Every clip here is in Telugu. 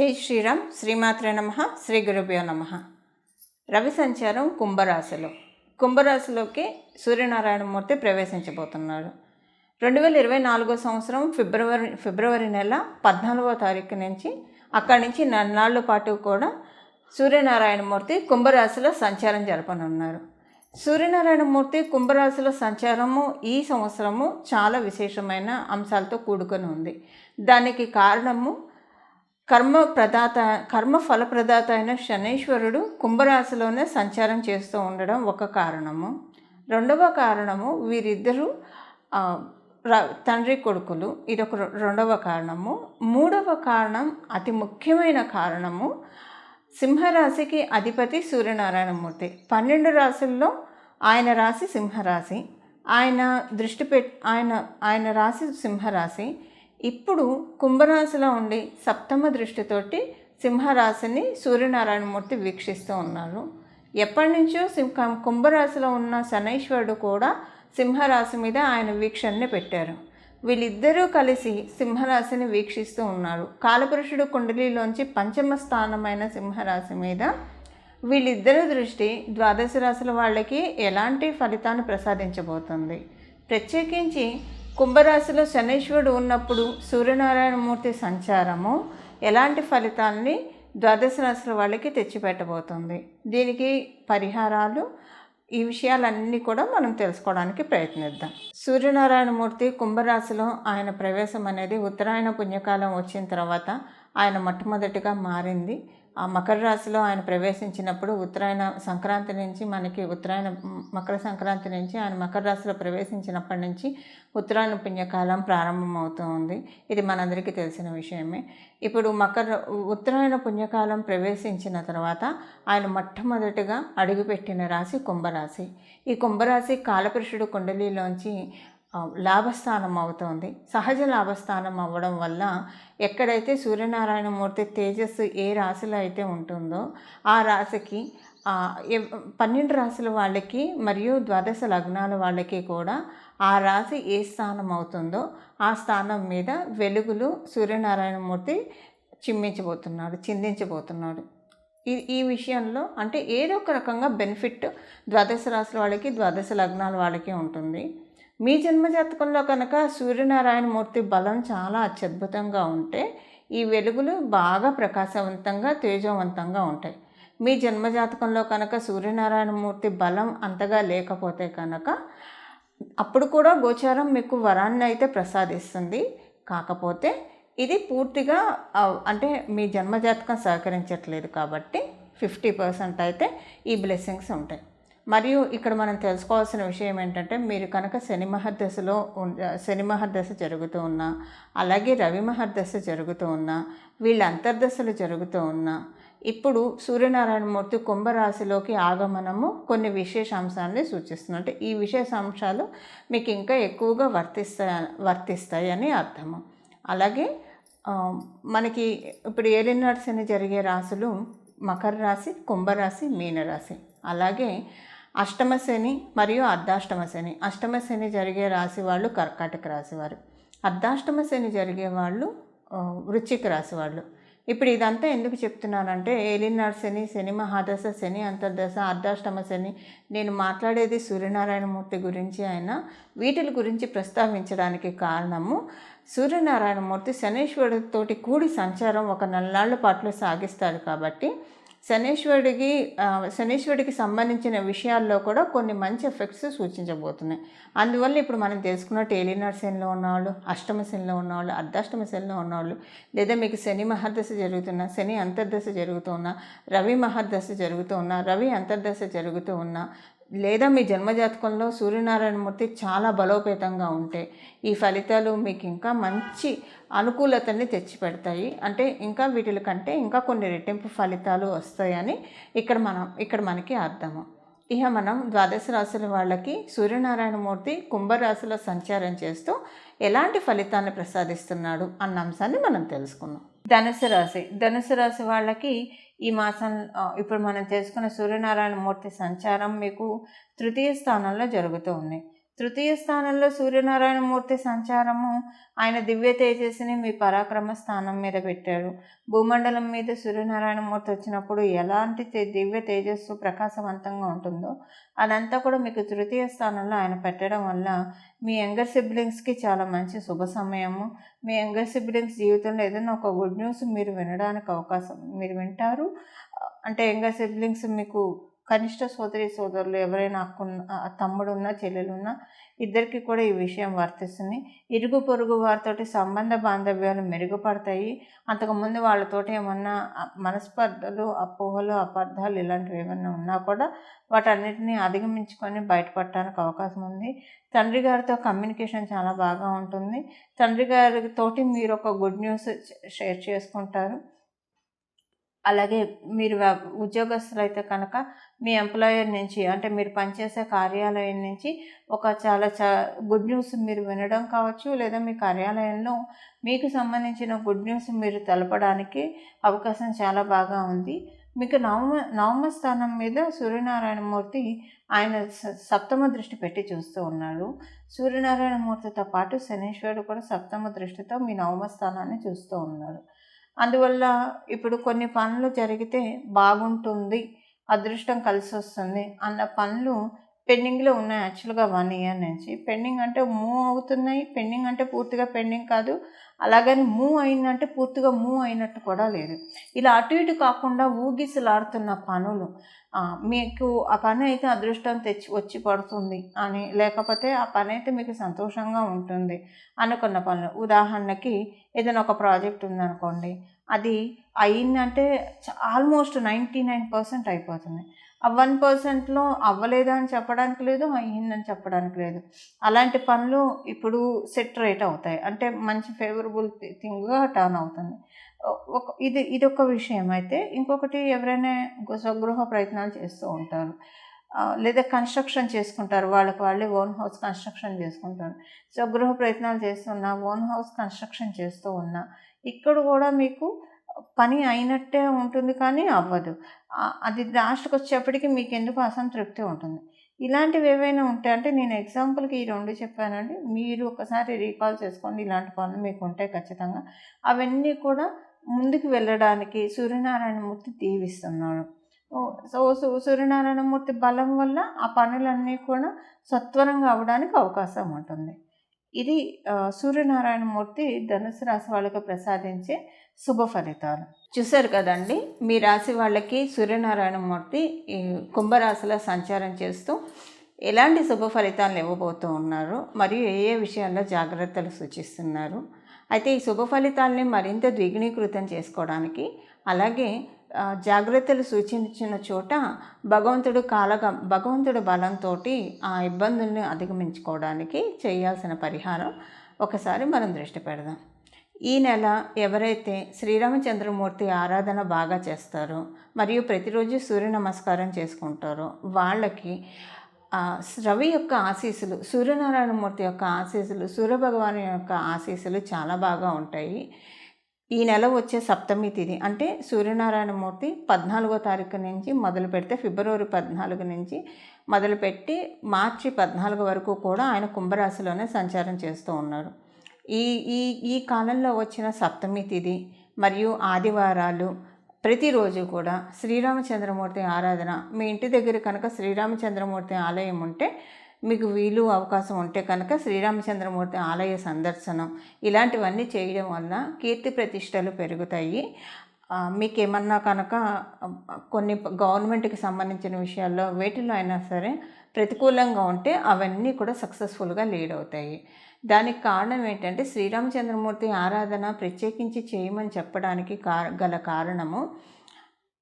జై శ్రీరామ్. శ్రీమాత్రే నమః. శ్రీ గురుభ్యో నమః. రవి సంచారం కుంభరాశిలోకి సూర్యనారాయణమూర్తి ప్రవేశించబోతున్నారు. 2024 సంవత్సరం ఫిబ్రవరి నెల 14వ తారీఖు నుంచి అక్కడి నుంచి నెలనాళ్ళ పాటు కూడా సూర్యనారాయణమూర్తి కుంభరాశిలో సంచారం జరపనున్నారు. సూర్యనారాయణమూర్తి కుంభరాశిలో సంచారము ఈ సంవత్సరము చాలా విశేషమైన అంశాలతో కూడుకొని ఉంది. దానికి కారణము కర్మ ఫలప్రదాత అయిన శనీశ్వరుడు కుంభరాశిలోనే సంచారం చేస్తూ ఉండడం ఒక కారణము. రెండవ కారణము వీరిద్దరూ తండ్రి కొడుకులు, ఇదొక రెండవ కారణము. మూడవ కారణం, అతి ముఖ్యమైన కారణము, సింహరాశికి అధిపతి సూర్యనారాయణమూర్తి. 12 రాశుల్లో ఆయన రాశి సింహరాశి, ఆయన రాశి సింహరాశి. ఇప్పుడు కుంభరాశిలో ఉండి సప్తమ దృష్టితోటి సింహరాశిని సూర్యనారాయణమూర్తి వీక్షిస్తూ ఉన్నారు. ఎప్పటి నుంచో కుంభరాశిలో ఉన్న శనైశ్వరుడు కూడా సింహరాశి మీద ఆయన వీక్షణని పెట్టారు. వీళ్ళిద్దరూ కలిసి సింహరాశిని వీక్షిస్తూ ఉన్నారు. కాలపురుషుడు కుండలిలోంచి పంచమ స్థానమైన సింహరాశి మీద వీళ్ళిద్దరూ దృష్టి ద్వాదశ రాశుల వాళ్ళకి ఎలాంటి ఫలితాన్ని ప్రసాదించబోతుంది. ప్రత్యేకించి కుంభరాశిలో శనీశ్వరుడు ఉన్నప్పుడు సూర్యనారాయణమూర్తి సంచారము ఎలాంటి ఫలితాన్ని ద్వాదశ రాశుల వాళ్ళకి తెచ్చిపెట్టబోతుంది. దీనికి పరిహారాలు, ఈ విషయాలన్నీ కూడా మనం తెలుసుకోవడానికి ప్రయత్నిద్దాం. సూర్యనారాయణమూర్తి కుంభరాశిలో ఆయన ప్రవేశం అనేది ఉత్తరాయణ పుణ్యకాలం వచ్చిన తర్వాత ఆయన మొట్టమొదటిగా మారింది. ఆ మకర రాశిలో ఆయన ప్రవేశించినప్పుడు ఉత్తరాయణ సంక్రాంతి నుంచి మకర సంక్రాంతి నుంచి ఆయన మకర రాశిలో ప్రవేశించినప్పటి నుంచి ఉత్తరాయణ పుణ్యకాలం ప్రారంభమవుతూ ఉంది. ఇది మనందరికీ తెలిసిన విషయమే. ఇప్పుడు ఉత్తరాయణ పుణ్యకాలం ప్రవేశించిన తర్వాత ఆయన మొట్టమొదటిగా అడుగుపెట్టిన రాశి కుంభరాశి. ఈ కుంభరాశి కాలపురుషుడు కుండలిలోంచి లాభస్థానం అవుతోంది. సహజ లాభస్థానం అవ్వడం వల్ల ఎక్కడైతే సూర్యనారాయణమూర్తి తేజస్సు ఏ రాశిలో అయితే ఉంటుందో ఆ రాశికి 12 రాశుల వాళ్ళకి మరియు ద్వాదశ లగ్నాల వాళ్ళకి కూడా ఆ రాశి ఏ స్థానం అవుతుందో ఆ స్థానం మీద వెలుగులు సూర్యనారాయణమూర్తి చిందించబోతున్నాడు. ఈ విషయంలో అంటే ఏదో ఒక రకంగా బెనిఫిట్ ద్వాదశ రాశుల వాళ్ళకి, ద్వాదశ లగ్నాల వాళ్ళకి ఉంటుంది. మీ జన్మజాతకంలో కనుక సూర్యనారాయణమూర్తి బలం చాలా అత్యద్భుతంగా ఉంటే ఈ వెలుగులు బాగా ప్రకాశవంతంగా, తేజవంతంగా ఉంటాయి. మీ జన్మజాతకంలో కనుక సూర్యనారాయణమూర్తి బలం అంతగా లేకపోతే కనుక అప్పుడు కూడా గోచారం మీకు వరాన్ని అయితే ప్రసాదిస్తుంది. కాకపోతే ఇది పూర్తిగా అంటే మీ జన్మజాతకం సహకరించట్లేదు కాబట్టి 50% అయితే ఈ బ్లెస్సింగ్స్ ఉంటాయి. మరియు ఇక్కడ మనం తెలుసుకోవాల్సిన విషయం ఏంటంటే, మీరు కనుక శని మహర్దశ జరుగుతూ ఉన్నా, అలాగే రవి మహర్దశ జరుగుతూ ఉన్నా, వీళ్ళ అంతర్దశలు జరుగుతూ ఉన్నా, ఇప్పుడు సూర్యనారాయణమూర్తి కుంభరాశిలోకి ఆగమనము కొన్ని విశేషాంశాన్ని సూచిస్తుంది. అంటే ఈ విశేషాంశాలు మీకు ఇంకా ఎక్కువగా వర్తిస్తాయి అని అర్థము. అలాగే మనకి ఇప్పుడు ఏలినాటి శని జరిగే రాశులు మకర రాశి, కుంభరాశి, మీనరాశి. అలాగే అష్టమ శని మరియు అర్ధాష్టమ శని. అష్టమ శని జరిగే రాశి వాళ్ళు కర్కాటక రాశి వారు, అర్ధాష్టమ శని జరిగే వాళ్ళు వృశ్చిక రాశి వాళ్ళు. ఇప్పుడు ఇదంతా ఎందుకు చెప్తున్నానంటే, ఏలినాడు శని, శని మహాదశ, శని అంతర్దశ, అర్ధాష్టమ శని, నేను మాట్లాడేది సూర్యనారాయణమూర్తి గురించి అయినా వీటి గురించి ప్రస్తావించడానికి కారణము, సూర్యనారాయణమూర్తి శనీశ్వరుడితోటి కూడి సంచారం ఒక నెలనాళ్ల పాటు సాగిస్తారు కాబట్టి శనీశ్వరుడికి సంబంధించిన విషయాల్లో కూడా కొన్ని మంచి ఎఫెక్ట్స్ సూచించబోతున్నాయి. అందువల్ల ఇప్పుడు మనం తెలుసుకున్నట్టు ఏలినాడు శనిలో ఉన్నవాళ్ళు, అష్టమ శనిలో ఉన్నవాళ్ళు, అర్ధాష్టమ శనిలో ఉన్నవాళ్ళు, లేదా మీకు శని మహర్దశ జరుగుతున్నా, శని అంతర్దశ జరుగుతూ ఉన్నా, రవి మహర్దశ జరుగుతూ ఉన్నా, రవి అంతర్దశ జరుగుతూ ఉన్నా, లేదా మీ జన్మజాతకంలో సూర్యనారాయణమూర్తి చాలా బలోపేతంగా ఉంటే ఈ ఫలితాలు మీకు ఇంకా మంచి అనుకూలతని తెచ్చిపెడతాయి. అంటే ఇంకా వీటి కంటే ఇంకా కొన్ని రెట్టింపు ఫలితాలు వస్తాయని ఇక్కడ మనకి అర్థము. ఇక మనం ద్వాదశ రాశుల వాళ్ళకి సూర్యనారాయణమూర్తి కుంభరాశిలో సంచారం చేస్తూ ఎలాంటి ఫలితాన్ని ప్రసాదిస్తున్నాడు అన్న అంశాన్ని మనం తెలుసుకుందాం. ధనుసు రాశి వాళ్ళకి ఈ మాసం ఇప్పుడు మనం చేసుకున్న సూర్యనారాయణమూర్తి సంచారం మీకు తృతీయ స్థానంలో జరుగుతూ ఉంది. తృతీయ స్థానంలో సూర్యనారాయణమూర్తి సంచారము ఆయన దివ్య తేజస్సుని మీ పరాక్రమ స్థానం మీద పెట్టారు. భూమండలం మీద సూర్యనారాయణమూర్తి వచ్చినప్పుడు ఎలాంటి దివ్య తేజస్సు ప్రకాశవంతంగా ఉంటుందో అదంతా కూడా మీకు తృతీయ స్థానంలో ఆయన పెట్టడం వల్ల మీ యంగర్ సిబ్లింగ్స్కి చాలా మంచి శుభ సమయము. మీ యంగర్ సిబ్లింగ్స్ జీవితంలో ఏదైనా ఒక గుడ్ న్యూస్ మీరు వినడానికి అవకాశం మీరు వింటారు. అంటే యంగర్ సిబ్లింగ్స్ మీకు కనిష్ట సోదరులు ఎవరైనా తమ్ముడున్నా చెల్లెలున్నా ఇద్దరికి కూడా ఈ విషయం వర్తిస్తుంది. ఇరుగు పొరుగు వారితోటి సంబంధ బాంధవ్యాలు మెరుగుపడతాయి. అంతకుముందు వాళ్ళతోటి ఏమన్నా మనస్పర్ధలు, అపోహలు, అపార్థాలు ఇలాంటివి ఏమన్నా ఉన్నా కూడా వాటన్నిటిని అధిగమించుకొని బయటపడటానికి అవకాశం ఉంది. తండ్రి గారితో కమ్యూనికేషన్ చాలా బాగా ఉంటుంది. తండ్రి గారితోటి మీరు ఒక గుడ్ న్యూస్ షేర్ చేసుకుంటారు. అలాగే మీరు ఉద్యోగస్తులు అయితే కనుక మీ ఎంప్లాయర్ నుంచి అంటే మీరు పనిచేసే కార్యాలయం నుంచి ఒక చాలా గుడ్ న్యూస్ మీరు వినడం కావచ్చు, లేదా మీ కార్యాలయంలో మీకు సంబంధించిన గుడ్ న్యూస్ మీరు తెలపడానికి అవకాశం చాలా బాగా ఉంది. మీకు నవమ స్థానం మీద సూర్యనారాయణమూర్తి ఆయన సప్తమ దృష్టి పెట్టి చూస్తూ ఉన్నాడు. సూర్యనారాయణమూర్తితో పాటు శనీశ్వరుడు కూడా సప్తమ దృష్టితో మీ నవమ స్థానాన్ని చూస్తూ ఉన్నాడు. అందువల్ల ఇప్పుడు కొన్ని పనులు జరిగితే బాగుంటుంది, అదృష్టం కలిసి వస్తుంది అన్న పనులు పెండింగ్లో ఉన్నాయి. యాక్చువల్గా 1 ఇయర్ నుంచి పెండింగ్ అంటే మూవ్ అవుతున్నాయి. పెండింగ్ అంటే పూర్తిగా పెండింగ్ కాదు, అలాగని మూవ్ అయిందంటే పూర్తిగా మూవ్ అయినట్టు కూడా లేదు. ఇలా అటు ఇటు కాకుండా ఊగిసలాడుతున్న పనులు మీకు ఆ పని అయితే అదృష్టం వచ్చి పడుతుంది అని, లేకపోతే ఆ పని అయితే మీకు సంతోషంగా ఉంటుంది అనుకున్న పనులు. ఉదాహరణకి ఏదైనా ఒక ప్రాజెక్ట్ ఉందనుకోండి, అది అయిందంటే ఆల్మోస్ట్ 99% అయిపోతుంది. ఆ 1%లో అవ్వలేదా అని చెప్పడానికి లేదు, అయ్యిందని చెప్పడానికి లేదు. అలాంటి పనులు ఇప్పుడు సెట్ రేట్ అవుతాయి, అంటే మంచి ఫేవరబుల్ థింగ్గా టర్న్ అవుతుంది. ఇదొక విషయం. అయితే ఇంకొకటి, ఎవరైనా స్వగృహ ప్రయత్నాలు చేస్తూ ఉంటారు, లేదా కన్స్ట్రక్షన్ చేసుకుంటారు, వాళ్ళే ఓన్ హౌస్ కన్స్ట్రక్షన్ చేసుకుంటారు. స్వగృహ ప్రయత్నాలు చేస్తున్నా, ఓన్ హౌస్ కన్స్ట్రక్షన్ చేస్తూ ఉన్నా, ఇక్కడ కూడా మీకు పని అయినట్టే ఉంటుంది కానీ అవ్వదు. అది లాస్ట్కి వచ్చేప్పటికి మీకు ఎందుకు అసంతృప్తి ఉంటుంది. ఇలాంటివి ఏవైనా ఉంటాయి అంటే, నేను ఎగ్జాంపుల్కి ఈ 2 చెప్పానండి. మీరు ఒకసారి రీకాల్ చేసుకోండి. ఇలాంటి పనులు మీకు ఉంటాయి ఖచ్చితంగా. అవన్నీ కూడా ముందుకు వెళ్ళడానికి సూర్యనారాయణమూర్తి దీవిస్తున్నాడు. సూర్యనారాయణమూర్తి బలం వల్ల ఆ పనులన్నీ కూడా సత్వరంగా అవ్వడానికి అవకాశం ఉంటుంది. ఇది సూర్యనారాయణమూర్తి ధనుసు రాశి వాళ్ళకి ప్రసాదించే శుభ ఫలితాలు. చూశారు కదండి, మీ రాశి వాళ్ళకి సూర్యనారాయణమూర్తి ఈ కుంభరాశిలో సంచారం చేస్తూ ఎలాంటి శుభ ఫలితాలను ఇవ్వబోతూ ఉన్నారు, మరియు ఏ విషయాల్లో జాగ్రత్తలు సూచిస్తున్నారు. అయితే ఈ శుభ ఫలితాలని మరింత ద్విగుణీకృతం చేసుకోవడానికి, అలాగే జాగ్రత్తలు సూచించిన చోట భగవంతుడు బలంతో ఆ ఇబ్బందుల్ని అధిగమించుకోవడానికి చేయాల్సిన పరిహారం ఒకసారి మనం దృష్టి పెడదాం. ఈ నెల ఎవరైతే శ్రీరామచంద్రమూర్తి ఆరాధన బాగా చేస్తారో మరియు ప్రతిరోజు సూర్య నమస్కారం చేసుకుంటారో వాళ్ళకి రవి యొక్క ఆశీస్సులు, సూర్యనారాయణమూర్తి యొక్క ఆశీస్సులు, సూర్యభగవాను యొక్క ఆశీస్సులు చాలా బాగా ఉంటాయి. ఈ నెల వచ్చే సప్తమి తిథి అంటే సూర్యనారాయణమూర్తి 14వ తారీఖు నుంచి మొదలు పెడితే ఫిబ్రవరి 14 నుంచి మొదలుపెట్టి మార్చి 14 వరకు కూడా ఆయన కుంభరాశిలోనే సంచారం చేస్తూ ఉన్నారు. ఈ కాలంలో వచ్చిన సప్తమి తిథి మరియు ఆదివారాలు ప్రతిరోజు కూడా శ్రీరామచంద్రమూర్తి ఆరాధన, మీ ఇంటి దగ్గర కనుక శ్రీరామచంద్రమూర్తి ఆలయం ఉంటే, మీకు వీలు అవకాశం ఉంటే కనుక శ్రీరామచంద్రమూర్తి ఆలయ సందర్శనం, ఇలాంటివన్నీ చేయడం వల్ల కీర్తి ప్రతిష్టలు పెరుగుతాయి. మీకేమన్నా కనుక కొన్ని గవర్నమెంట్కి సంబంధించిన విషయాల్లో వేటిలో అయినా సరే ప్రతికూలంగా ఉంటే అవన్నీ కూడా సక్సెస్ఫుల్గా లీడ్ అవుతాయి. దానికి కారణం ఏంటంటే, శ్రీరామచంద్రమూర్తి ఆరాధన ప్రత్యేకించి చేయమని చెప్పడానికి గల కారణము,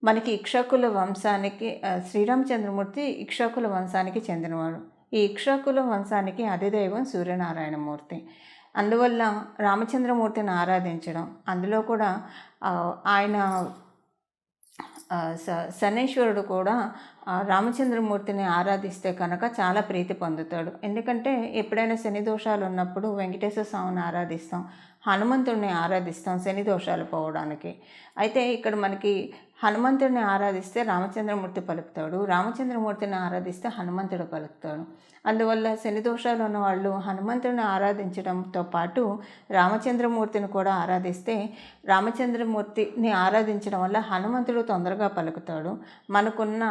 మనకి ఇక్ష్వాకుల వంశానికి శ్రీరామచంద్రమూర్తి ఇక్ష్వాకుల వంశానికి చెందినవాడు. ఈ ఇక్ష్వాకుల వంశానికి అధిదైవం సూర్యనారాయణమూర్తి. అందువల్ల రామచంద్రమూర్తిని ఆరాధించడం, అందులో కూడా ఆయన శనీశ్వరుడు కూడా రామచంద్రమూర్తిని ఆరాధిస్తే కనుక చాలా ప్రీతి పొందుతాడు. ఎందుకంటే ఎప్పుడైనా శని దోషాలు ఉన్నప్పుడు వెంకటేశ్వర స్వామిని ఆరాధిస్తాం, హనుమంతుడిని ఆరాధిస్తాం శని దోషాలు పోవడానికి. అయితే ఇక్కడ మనకి హనుమంతుడిని ఆరాధిస్తే రామచంద్రమూర్తి పలుకుతాడు, రామచంద్రమూర్తిని ఆరాధిస్తే హనుమంతుడు పలుకుతాడు. అందువల్ల శని దోషాలు ఉన్న వాళ్ళు హనుమంతుడిని ఆరాధించడంతో పాటు రామచంద్రమూర్తిని కూడా ఆరాధిస్తే, రామచంద్రమూర్తిని ఆరాధించడం వల్ల హనుమంతుడు తొందరగా పలుకుతాడు, మనకున్న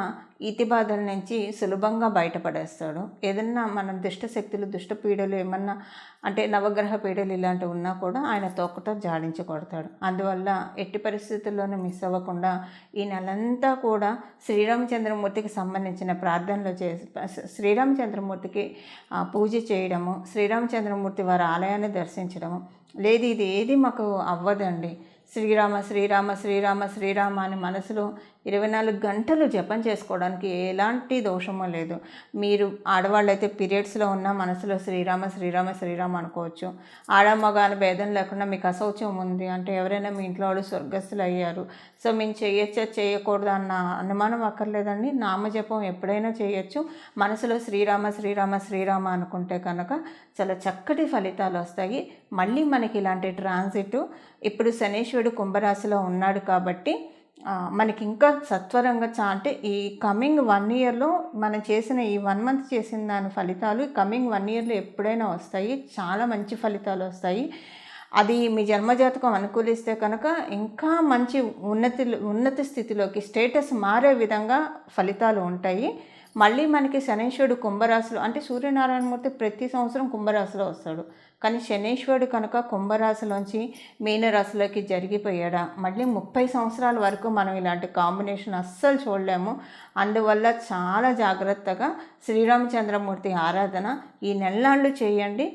ఈతి బాధల నుంచి సులభంగా బయటపడేస్తాడు. ఏదన్నా మనం దుష్ట శక్తులు, దుష్ట పీడలు ఏమన్నా అంటే నవగ్రహ పీడలు ఇలాంటివి ఉన్నా కూడా ఆయన తోకతో జాడించి కొడతాడు. అందువల్ల ఎట్టి పరిస్థితుల్లోనూ మిస్ అవ్వకుండా ఈ నెలంతా కూడా శ్రీరామచంద్రమూర్తికి సంబంధించిన ప్రార్థనలు చేసి శ్రీరామచంద్రమూర్తికి పూజ చేయడము, శ్రీరామచంద్రమూర్తి వారి ఆలయాన్ని దర్శించడము. లేదు ఇది ఏది మాకు అవ్వదండి, శ్రీరామ శ్రీరామ శ్రీరామ శ్రీరామ అని మనసులో 24 గంటలు జపం చేసుకోవడానికి ఎలాంటి దోషమో లేదు. మీరు ఆడవాళ్ళైతే పీరియడ్స్లో ఉన్న మనసులో శ్రీరామ శ్రీరామ శ్రీరామ అనుకోవచ్చు. ఆడ మగ అని భేదం లేకుండా మీకు అశౌచం ఉంది అంటే ఎవరైనా మీ ఇంట్లో వాళ్ళు స్వర్గస్థులు అయ్యారు, సో మేము చేయొచ్చా చేయకూడదు అన్న అనుమానం అక్కర్లేదండి. నామజపం ఎప్పుడైనా చేయొచ్చు. మనసులో శ్రీరామ శ్రీరామ శ్రీరామ అనుకుంటే కనుక చాలా చక్కటి ఫలితాలు వస్తాయి. మళ్ళీ మనకి ఇలాంటి ట్రాన్సిట్ ఇప్పుడు శనీశ్వరుడు కుంభరాశిలో ఉన్నాడు కాబట్టి మనకి ఇంకా సత్వరంగా అంటే ఈ కమింగ్ 1 ఇయర్లో మనం చేసిన ఈ 1 మంత్ చేసిన దాని ఫలితాలు కమింగ్ 1 ఇయర్లో ఎప్పుడైనా వస్తాయి. చాలా మంచి ఫలితాలు వస్తాయి. అది మీ జన్మజాతకం అనుకూలిస్తే కనుక ఇంకా మంచి ఉన్నతి స్థితిలోకి స్టేటస్ మారే విధంగా ఫలితాలు ఉంటాయి. మళ్ళీ మనకి శనీశ్వరుడు కుంభరాశిలో అంటే సూర్యనారాయణమూర్తి ప్రతి సంవత్సరం కుంభరాశిలో వస్తాడు, కానీ శనీశ్వరుడు కనుక కుంభరాశిలోంచి మీనరాశిలోకి జరిగిపోయాడా మళ్ళీ 30 సంవత్సరాల వరకు మనం ఇలాంటి కాంబినేషన్ అస్సలు చూడలేము. అందువల్ల చాలా జాగ్రత్తగా శ్రీరామచంద్రమూర్తి ఆరాధన ఈ నెలనాళ్ళు చేయండి.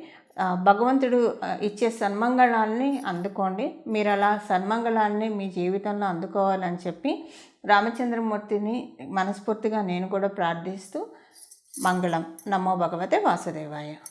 భగవంతుడు ఇచ్చే సన్మంగళాలని అందుకోండి. మీరు అలా సన్మంగళాన్ని మీ జీవితంలో అందుకోవాలని చెప్పి రామచంద్రమూర్తిని మనస్ఫూర్తిగా నేను కూడా ప్రార్థిస్తూ మంగళం. నమో భగవతే వాసుదేవాయ.